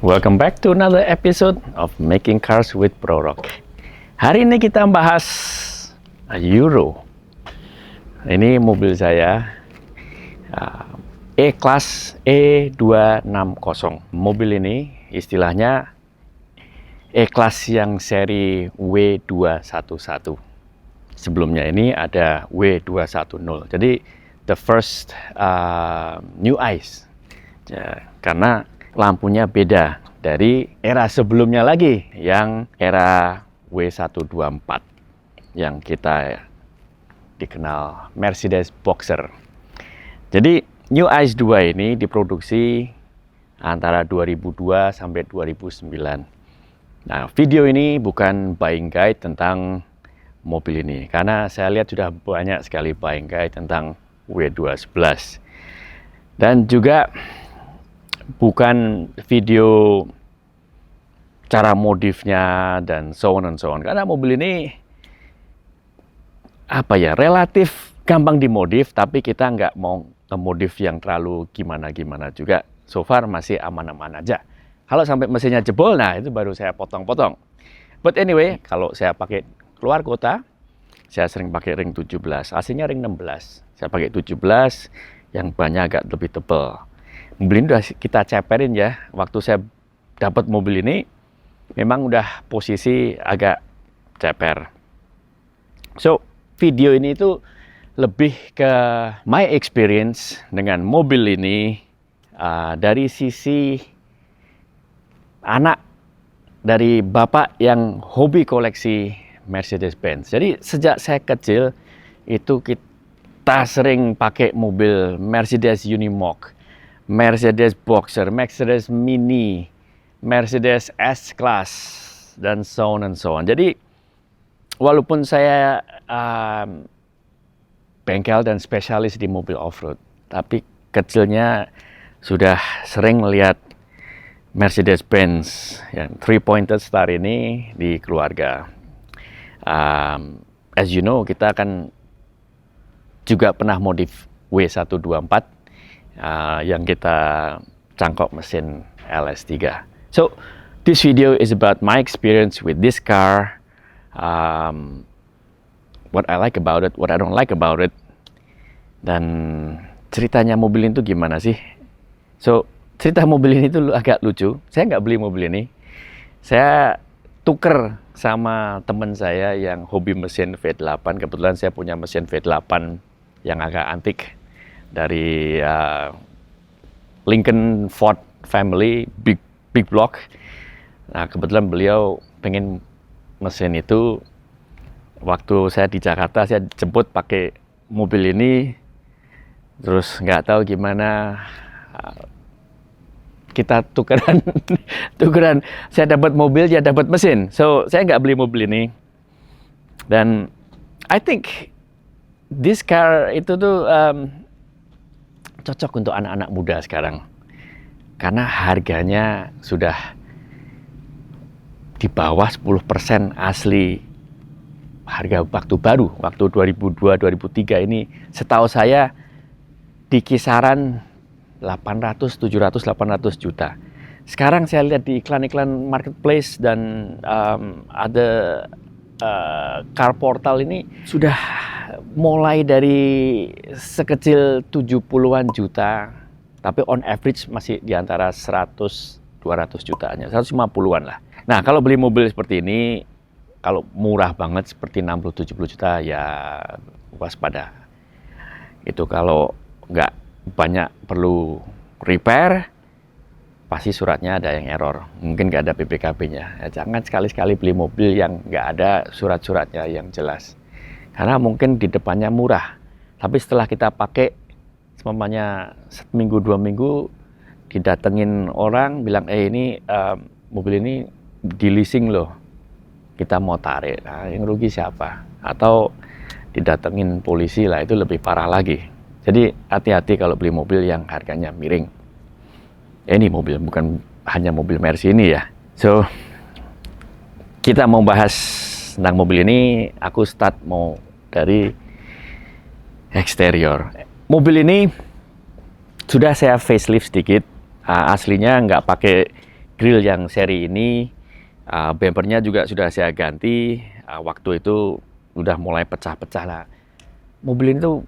Welcome back to another episode of Making Cars with Prorock. Hari ini kita bahas Euro. Ini mobil saya, E-Class E260. Mobil ini istilahnya E-Class yang seri W211. Sebelumnya ini ada W210. Jadi the first new eyes. Ya, karena lampunya beda dari era sebelumnya lagi, yang era W124 yang kita dikenal Mercedes Boxer. Jadi New Ice 2 ini diproduksi antara 2002 sampai 2009. Nah, video ini bukan buying guide tentang mobil ini, karena saya lihat sudah banyak sekali buying guide tentang W211. Dan juga bukan video cara modifnya dan so on and so on. Karena mobil ini relatif gampang dimodif, tapi kita nggak mau modif yang terlalu gimana-gimana juga. So far masih aman-aman aja. Kalau sampai mesinnya jebol, nah itu baru saya potong-potong. But anyway, kalau saya pakai keluar kota, saya sering pakai ring 17, AC-nya ring 16. Saya pakai 17 yang bannya agak lebih tebal. Mobil ini udah kita ceperin ya. Waktu saya dapat mobil ini memang udah posisi agak ceper. So, video ini itu lebih ke my experience dengan mobil ini dari sisi anak dari bapak yang hobi koleksi Mercedes-Benz. Jadi sejak saya kecil itu kita sering pakai mobil Mercedes Unimog, Mercedes Boxer, Mercedes Mini, Mercedes S-Class, dan so on and so on. Jadi, walaupun saya bengkel dan spesialis di mobil off-road, tapi kecilnya sudah sering melihat Mercedes-Benz, yang three-pointed star ini di keluarga. As you know, kita kan juga pernah modif W124, yang kita cangkok mesin LS3. So, this video is about my experience with this car, what I like about it, what I don't like about it, dan ceritanya mobil itu gimana sih? So, cerita mobil ini tuh agak lucu. Saya nggak beli mobil ini. Saya tuker sama teman saya yang hobi mesin V8. Kebetulan saya punya mesin V8 yang agak antik dari Lincoln Ford Family big block. Nah, kebetulan beliau pengen mesin itu. Waktu saya di Jakarta, saya jemput pakai mobil ini, terus nggak tahu gimana kita tukeran. Saya dapat mobil, dia dapat mesin. So, saya nggak beli mobil ini. Dan I think this car itu tuh cocok untuk anak-anak muda sekarang, karena harganya sudah di bawah 10% asli harga waktu baru, waktu 2002-2003 ini. Setahu saya di kisaran 700-800 juta. Sekarang saya lihat di iklan-iklan marketplace dan ada car portal ini sudah mulai dari sekecil 70-an juta, tapi on average masih di antara 100-200 jutaan, 150-an lah. Nah, kalau beli mobil seperti ini, kalau murah banget seperti 60-70 juta, ya waspada. Itu kalau nggak banyak perlu repair, pasti suratnya ada yang error. Mungkin nggak ada BPKB-nya. Ya, jangan sekali-sekali beli mobil yang nggak ada surat-suratnya yang jelas. Karena mungkin di depannya murah, tapi setelah kita pakai, semuanya seminggu 2 minggu, didatengin orang bilang, ini mobil ini di leasing loh, kita mau tarik. Nah, yang rugi siapa? Atau didatengin polisi lah, itu lebih parah lagi. Jadi hati-hati kalau beli mobil yang harganya miring. Ini mobil bukan hanya mobil Mercy ini ya. So, kita mau bahas tentang mobil ini. Aku start mau dari eksterior. Mobil ini sudah saya facelift sedikit. Aslinya nggak pakai grill yang seri ini, bumpernya juga sudah saya ganti. Waktu itu udah mulai pecah-pecah lah. Mobil ini tuh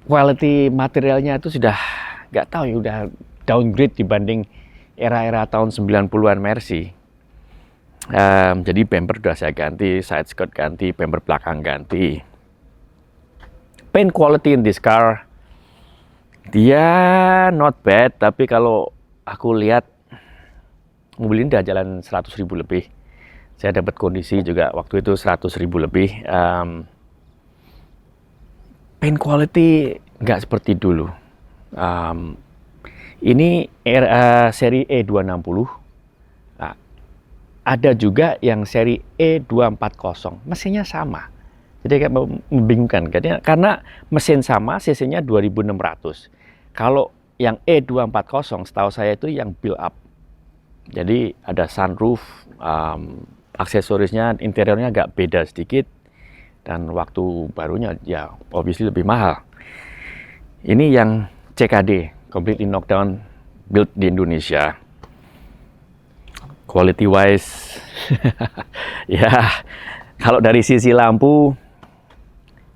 quality materialnya itu sudah nggak tahu ya, udah downgrade dibanding era-era tahun 90-an Mercy. Jadi bumper udah saya ganti, side skirt ganti, bumper belakang ganti. Paint quality in this car, dia not bad, tapi kalau aku lihat mobil ini udah jalan 100.000 lebih. Saya dapat kondisi juga waktu itu 100.000 lebih. Paint quality nggak seperti dulu. Ini seri E260. Nah, ada juga yang seri E240. Mesinnya sama. Jadi kayak membingungkan. Karena mesin sama, cc-nya 2600. Kalau yang E240 setahu saya itu yang build up. Jadi ada sunroof, aksesorisnya, interiornya agak beda sedikit. Dan waktu barunya ya obviously lebih mahal. Ini yang CKD, completely knockdown, build di Indonesia. Quality wise, ya kalau dari sisi lampu,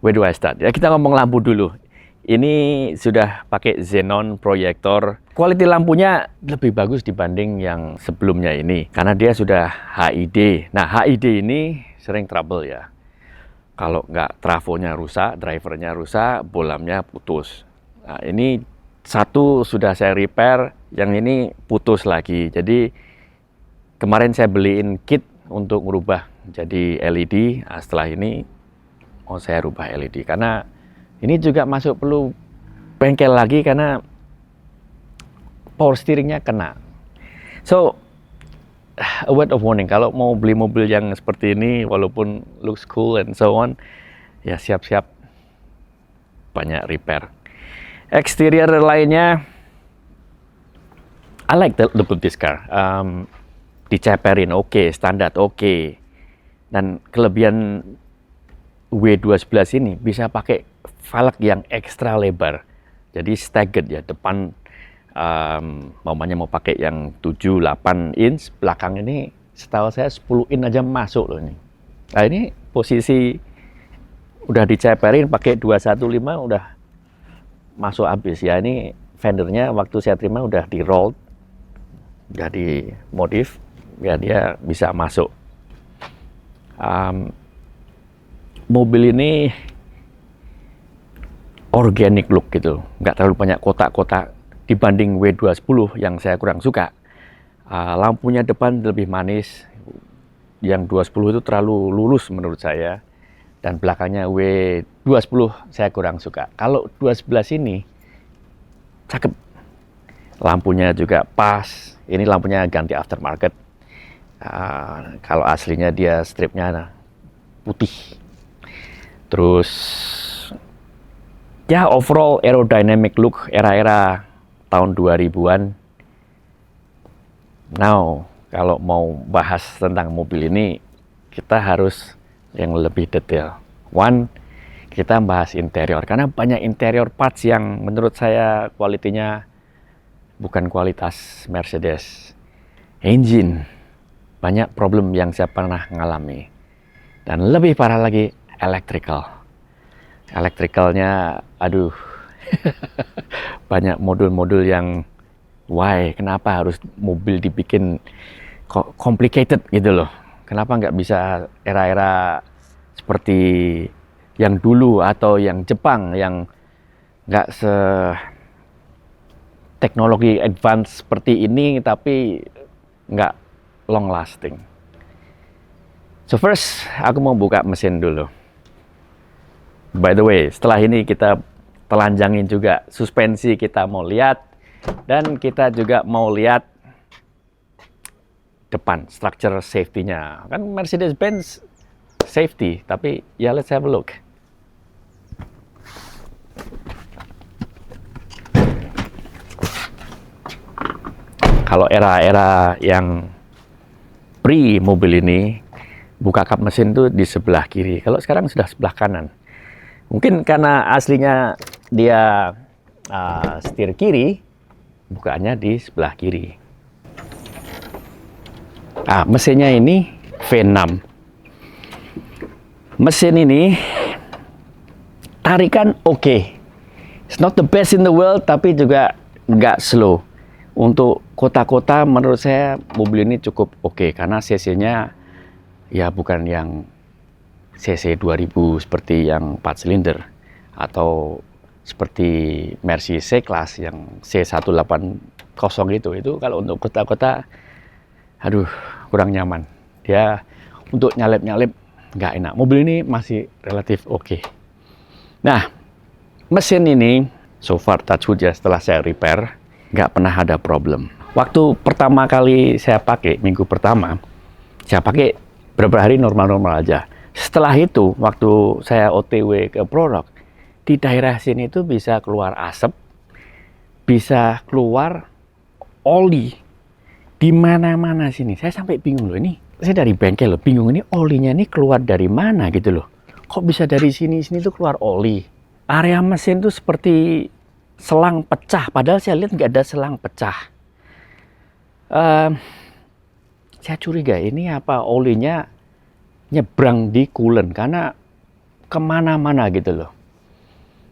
where do I start? Ya kita ngomong lampu dulu. Ini sudah pakai xenon proyektor. Quality lampunya lebih bagus dibanding yang sebelumnya ini. Karena dia sudah HID. Nah HID ini sering trouble ya. Kalau nggak trafonya rusak, drivernya rusak, bolamnya putus. Nah ini satu sudah saya repair, yang ini putus lagi. Jadi kemarin saya beliin kit untuk merubah jadi LED. Nah, setelah ini mau saya rubah LED karena ini juga masuk perlu bengkel lagi karena power steeringnya kena. So a word of warning, kalau mau beli mobil yang seperti ini walaupun looks cool and so on, ya siap-siap banyak repair. Exterior lainnya, I like the look of this car. Diceperin oke, standar oke. Dan kelebihan W211 ini bisa pakai velg yang ekstra lebar. Jadi staggered ya, depan mamanya mau pakai yang 7-8 inch, belakang ini setahu saya 10 inch aja masuk loh ini. Nah ini posisi udah diceperin pakai 215 udah masuk habis ya. Ini fendernya waktu saya terima udah di roll, udah di modif ya, dia bisa masuk. Mobil ini organic look gitu, nggak terlalu banyak kotak-kotak dibanding W210 yang saya kurang suka. Lampunya depan lebih manis, yang 210 itu terlalu lurus menurut saya, dan belakangnya W210 saya kurang suka. Kalau 211 ini cakep, lampunya juga pas. Ini lampunya ganti aftermarket. Kalau aslinya dia stripnya putih. Terus ya overall aerodynamic look era-era tahun 2000-an. Now, kalau mau bahas tentang mobil ini, kita harus yang lebih detail. One, kita bahas interior. Karena banyak interior parts yang menurut saya kualitinya bukan kualitas Mercedes. Engine, banyak problem yang saya pernah ngalami. Dan lebih parah lagi, electrical. Electricalnya, aduh, banyak modul-modul yang why, kenapa harus mobil dibikin complicated gitu loh. Kenapa nggak bisa era-era seperti yang dulu atau yang Jepang yang nggak teknologi advance seperti ini tapi nggak long lasting. So first, aku mau buka mesin dulu. By the way, setelah ini kita telanjangin juga suspensi, kita mau lihat, dan kita juga mau lihat depan structure safety-nya. Kan Mercedes-Benz safety, tapi ya let's have a look. Kalau era-era yang pre mobil ini, buka kap mesin tuh di sebelah kiri. Kalau sekarang sudah sebelah kanan. Mungkin karena aslinya dia setir kiri, bukaannya di sebelah kiri. Mesinnya ini V6. Mesin ini tarikan oke. It's not the best in the world, tapi juga nggak slow. Untuk kota-kota menurut saya mobil ini cukup oke, karena cc-nya ya bukan yang cc 2000 seperti yang 4 silinder atau seperti Mercy C-Class yang C180 itu kalau untuk kota-kota aduh kurang nyaman. Dia untuk nyalip-nyalip nggak enak. Mobil ini masih relatif oke. Nah, mesin ini so far touch wood ya, setelah saya repair nggak pernah ada problem. Waktu pertama kali saya pakai, minggu pertama saya pakai beberapa hari normal-normal aja. Setelah itu waktu saya OTW ke Prorok, di daerah sini itu bisa keluar asap, bisa keluar oli di mana-mana sini. Saya sampai bingung loh, ini saya dari bengkel loh, bingung ini olinya ini keluar dari mana gitu loh. Kok bisa dari sini tuh keluar oli? Area mesin tuh seperti selang pecah, padahal saya lihat nggak ada selang pecah. Saya curiga ini apa olinya nyebrang di coolant karena kemana-mana gitu loh.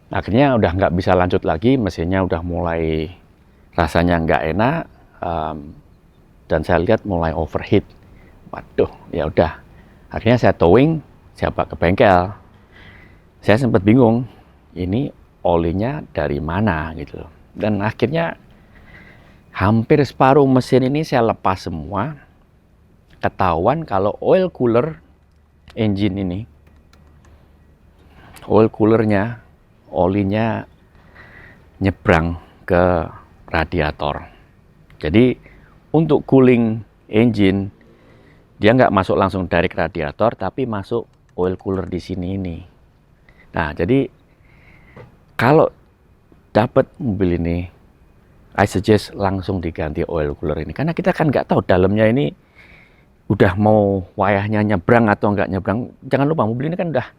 Akhirnya udah nggak bisa lanjut lagi, mesinnya udah mulai rasanya nggak enak, dan saya lihat mulai overheat. Waduh, ya udah. Akhirnya saya towing, saya bawa ke bengkel. Saya sempat bingung, ini olinya dari mana gitu. Dan akhirnya hampir separuh mesin ini saya lepas semua. Ketahuan kalau oil cooler engine ini, oil coolernya, olinya nyebrang ke radiator. Jadi untuk cooling engine dia nggak masuk langsung dari radiator, tapi masuk oil cooler di sini ini. Nah, jadi kalau dapat mobil ini, I suggest langsung diganti oil cooler ini, karena kita kan nggak tahu dalamnya ini udah mau wayahnya nyebrang atau nggak nyebrang. Jangan lupa mobil ini kan udah,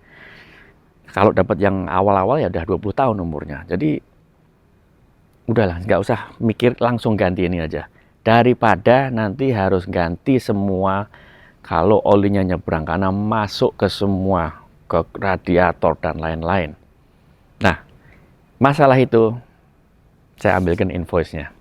kalau dapat yang awal-awal ya udah 20 tahun umurnya. Jadi udahlah, nggak usah mikir, langsung ganti ini aja. Daripada nanti harus ganti semua kalau olinya nyebrang, karena masuk ke semua, ke radiator dan lain-lain. Nah, masalah itu saya ambilkan invoice-nya.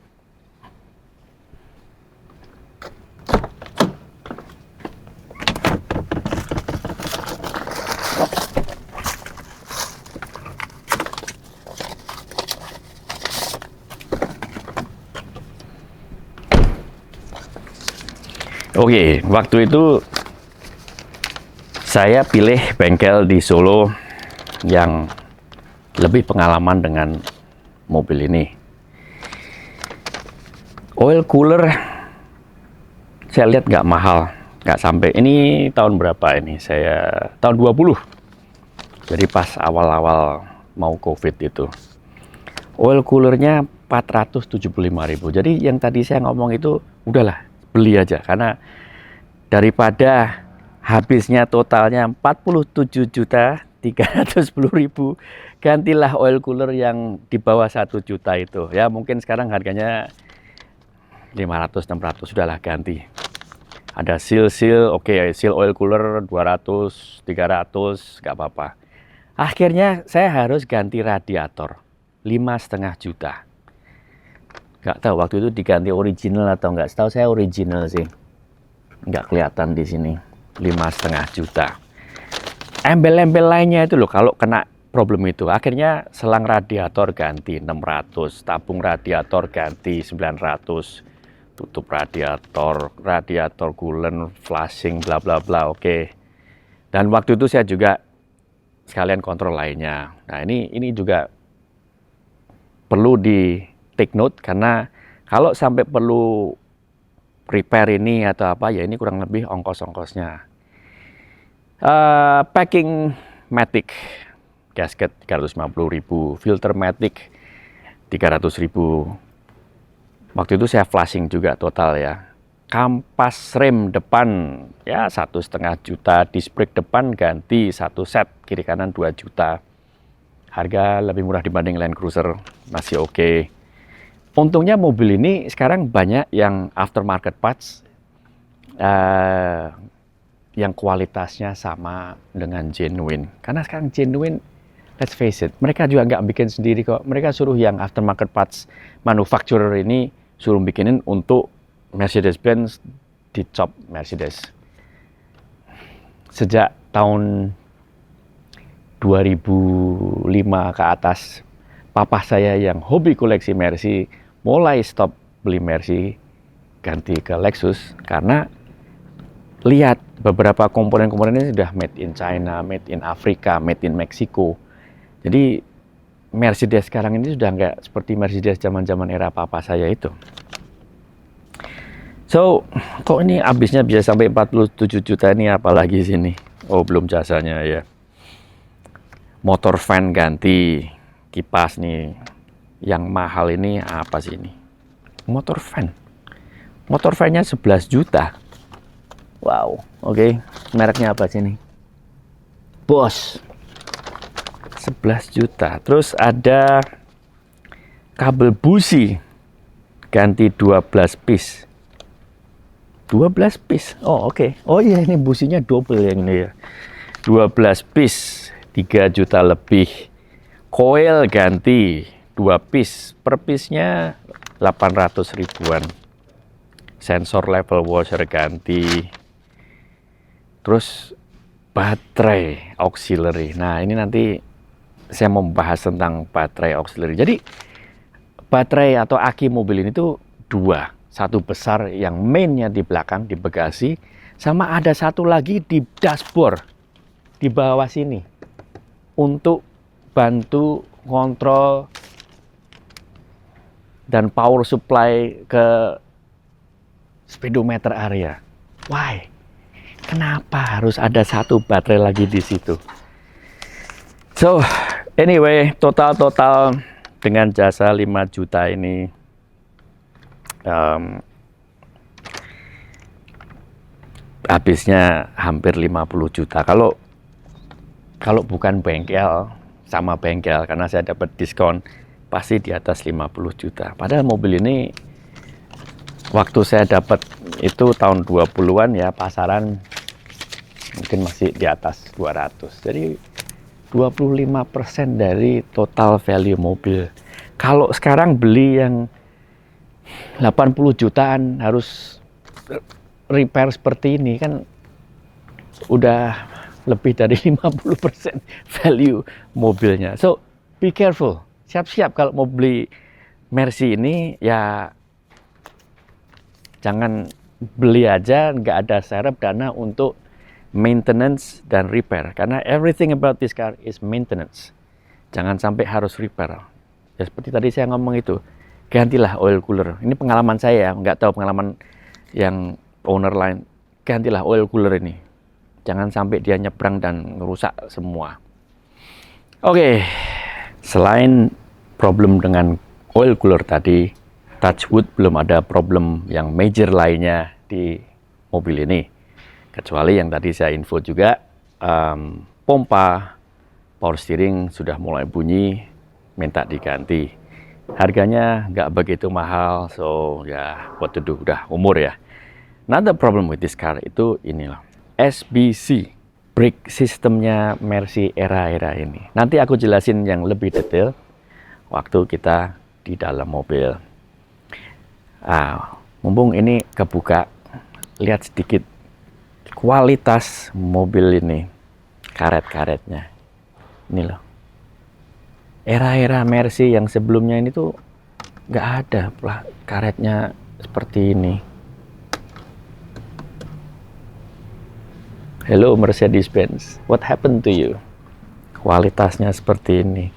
Oke, waktu itu saya pilih bengkel di Solo yang lebih pengalaman dengan mobil ini. Oil cooler saya lihat nggak mahal, nggak sampai. Ini tahun berapa ini? Saya tahun 20. Jadi pas awal-awal mau COVID itu. Oil coolernya 475.000. Jadi yang tadi saya ngomong itu udahlah, beli aja, karena daripada habisnya totalnya 47.310.000, gantilah oil cooler yang di bawah 1 juta itu. Ya mungkin sekarang harganya 500-600, sudahlah ganti. Ada seal, oke, seal oil cooler 200-300, nggak apa-apa. Akhirnya saya harus ganti radiator 5,5 juta. Nggak tahu waktu itu diganti original atau nggak. Setahu saya original sih. Nggak kelihatan di sini. 5,5 juta. Embel-embel lainnya itu loh, kalau kena problem itu. Akhirnya selang radiator ganti 600. Tabung radiator ganti 900. Tutup radiator coolant, flashing, bla bla bla. Oke. Dan waktu itu saya juga sekalian kontrol lainnya. Nah ini juga perlu di take note, karena kalau sampai perlu repair ini atau apa ya, ini kurang lebih ongkos-ongkosnya. Packing matic, gasket 350.000, filter matic 300.000. Waktu itu saya flashing juga total ya. Kampas rem depan ya 1,5 juta, disc brake depan ganti 1 set, kiri kanan 2 juta. Harga lebih murah dibanding Land Cruiser, masih oke. Untungnya mobil ini sekarang banyak yang aftermarket parts. yang kualitasnya sama dengan genuine. Karena sekarang genuine, let's face it, mereka juga nggak bikin sendiri kok. Mereka suruh yang aftermarket parts manufacturer ini suruh bikinin untuk Mercedes-Benz di top Mercedes. Sejak tahun 2005 ke atas, papa saya yang hobi koleksi Mercy mulai stop beli Mercy, ganti ke Lexus karena lihat beberapa komponen-komponen ini sudah made in China, made in Afrika, made in Meksiko. Jadi Mercedes sekarang ini sudah nggak seperti Mercedes zaman-zaman era papa saya itu. So, kok ini habisnya bisa sampai 47 juta ini apalagi sini? Oh, belum jasanya ya. Motor fan ganti, kipas nih. Yang mahal ini apa sih ini? Motor fan. Motor fan-nya 11 juta. Wow, oke. Mereknya apa sih ini? Bosch. 11 juta. Terus ada kabel busi ganti 12 piece. 12 piece. Oh, oke. Oh iya, ini businya double yang ini ya. 12 piece, 3 juta lebih. Coil ganti 2 piece. Per piece-nya 800 ribuan. Sensor level washer ganti. Terus baterai auxiliary. Nah, ini nanti saya mau membahas tentang baterai auxiliary. Jadi baterai atau aki mobil ini tuh dua. Satu besar yang mainnya di belakang, di bagasi. Sama ada satu lagi di dashboard, di bawah sini. Untuk bantu kontrol dan power supply ke speedometer area. Why? Kenapa harus ada satu baterai lagi di situ? So, anyway, total dengan jasa 5 juta ini habisnya hampir 50 juta. Kalau bukan bengkel, sama bengkel, karena saya dapat diskon, pasti di atas 50 juta. Padahal mobil ini, waktu saya dapat itu tahun 20-an ya, pasaran mungkin masih di atas 200. Jadi 25% dari total value mobil. Kalau sekarang beli yang 80 jutaan harus repair seperti ini kan udah lebih dari 50% value mobilnya. So, be careful. Siap-siap kalau mau beli Mercy ini ya jangan beli aja nggak ada serep dana untuk maintenance dan repair. Karena everything about this car is maintenance. Jangan sampai harus repair. Ya seperti tadi saya ngomong itu. Gantilah oil cooler. Ini pengalaman saya, nggak tahu pengalaman yang owner lain. Gantilah oil cooler ini. Jangan sampai dia nyebrang dan ngerusak semua. Oke, selain problem dengan oil cooler tadi, touch wood belum ada problem yang major lainnya di mobil ini. Kecuali yang tadi saya info juga, pompa power steering sudah mulai bunyi, minta diganti. Harganya nggak begitu mahal, so ya what to do, udah umur ya. Another problem with this car itu inilah, SBC, brake sistemnya Mercy era-era ini. Nanti aku jelasin yang lebih detail waktu kita di dalam mobil. Mumpung ini kebuka, lihat sedikit kualitas mobil ini, karet-karetnya. Ini loh. Era-era Mercy yang sebelumnya ini tuh nggak ada karetnya seperti ini. Hello Mercedes-Benz, what happened to you? Kualitasnya seperti ini.